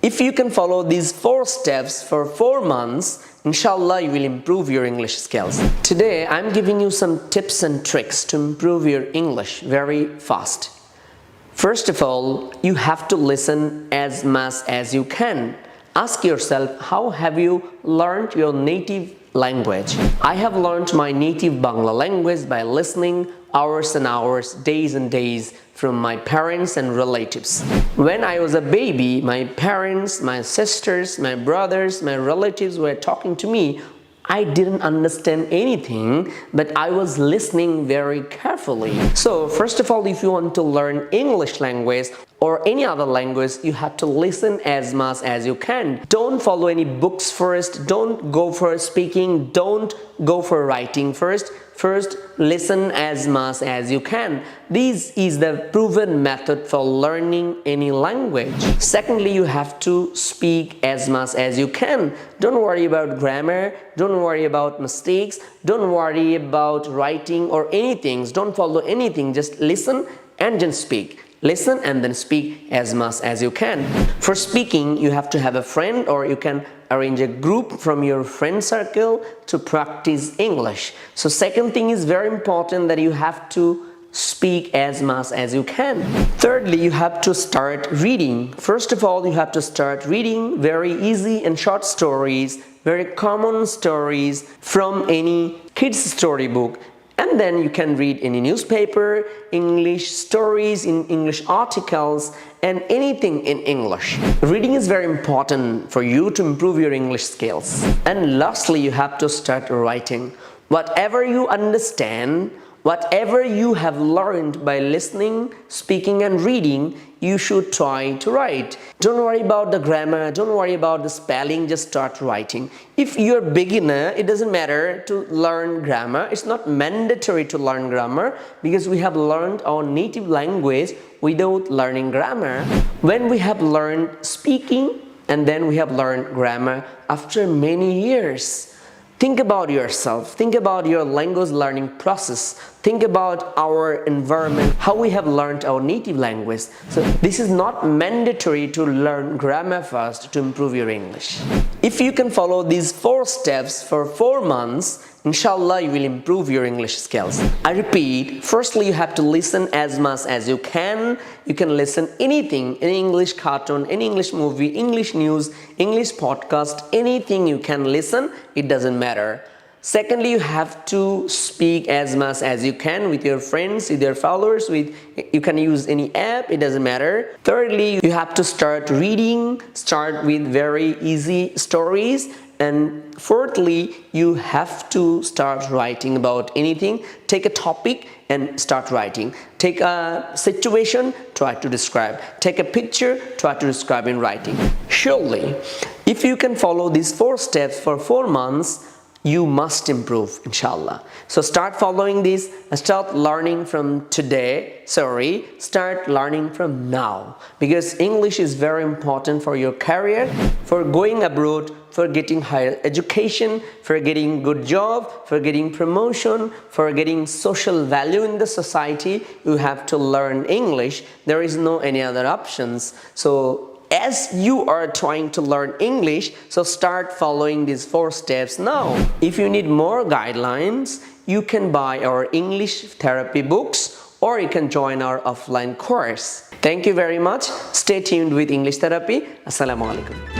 If you can follow these 4 steps for 4 months, inshallah you will improve your English skills. Today I'm giving you some tips and tricks to improve your English very fast. First of all, you have to listen as much as you can. Ask yourself, how have you learned your native language? I have learned my native Bangla language by listening hours and hours, days and days from my parents and relatives. When I was a baby, my parents, my sisters, my brothers, my relatives were talking to me. I didn't understand anything, but I was listening very carefully. So first of all, if you want to learn English language or any other language, you have to listen as much as you can. Don't follow any books first, don't go for speaking, don't go for writing first. First, listen as much as you can. This is the proven method for learning any language. Secondly, you have to speak as much as you can. Don't worry about grammar, don't worry about mistakes, don't worry about writing or anything. Don't follow anything, just listen and then speak. Listen and then speak as much as you can. For speaking, you have to have a friend, or you can arrange a group from your friend circle to practice English. So second thing is very important, that you have to speak as much as you can. Thirdly, you have to start reading. First of all, you have to start reading very easy and short stories, very common stories from any kids storybook. And then you can read any newspaper, English stories, in English articles, and anything in English. Reading is very important for you to improve your English skills. And lastly, you have to start writing. Whatever you understand, whatever you have learned by listening, speaking and reading, you should try to write. Don't worry about the grammar, don't worry about the spelling, just start writing. If you're a beginner, it doesn't matter to learn grammar. It's not mandatory to learn grammar, because we have learned our native language without learning grammar. When we have learned speaking and then we have learned grammar after many years, think about yourself, think about your language learning process, think about our environment, how we have learned our native language. So this is not mandatory to learn grammar first to improve your English. If you can follow these 4 steps for 4 months, inshallah you will improve your English skills. I repeat, firstly you have to listen as much as you can. You can listen anything, any English cartoon, any English movie, English news, English podcast, anything you can listen, it doesn't matter. Secondly, you have to speak as much as you can with your friends, with your followers, you can use any app, it doesn't matter. Thirdly, you have to start reading, start with very easy stories. And fourthly, you have to start writing about anything. Take a topic and start writing. Take a situation, try to describe. Take a picture, try to describe in writing. Surely, if you can follow these 4 steps for 4 months, you must improve, inshallah. So start following this and start learning from today. Start learning from now, because English is very important for your career, for going abroad, for getting higher education, for getting good job, for getting promotion, for getting social value in the society. You have to learn English. There is no any other options. So as you are trying to learn English, so start following these 4 steps now. If you need more guidelines, you can buy our English therapy books, or you can join our offline course. Thank you very much. Stay tuned with English Therapy. Assalamu alaikum.